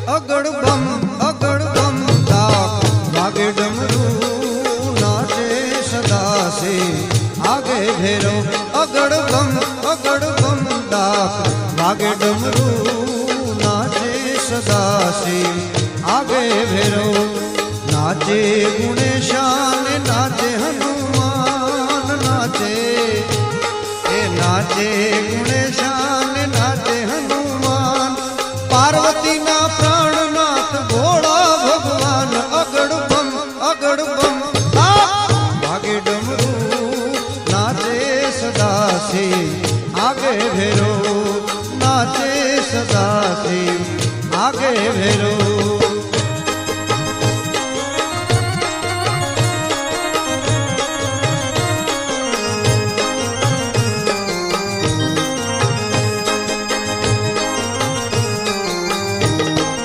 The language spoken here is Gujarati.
અગડ બમ દાખ વાગે ડમરું નાચે સદાસે આગે ભેરો અગડ બમ દાખ વાગે ડમરું નાચે સદાસે આગે ભેરો નાચે ગુણેશાન નાચે હનુમાન નાચે એ નાચે ગુણેશાન નાચે હનુમાન પાર્વતી ના પ્રાણનાથ ભોળા ભગવાન અગડ બમ વાગે ડમરું નાચે સદાસે આગે ભેરો નાચે સદાસે આગે ભેરો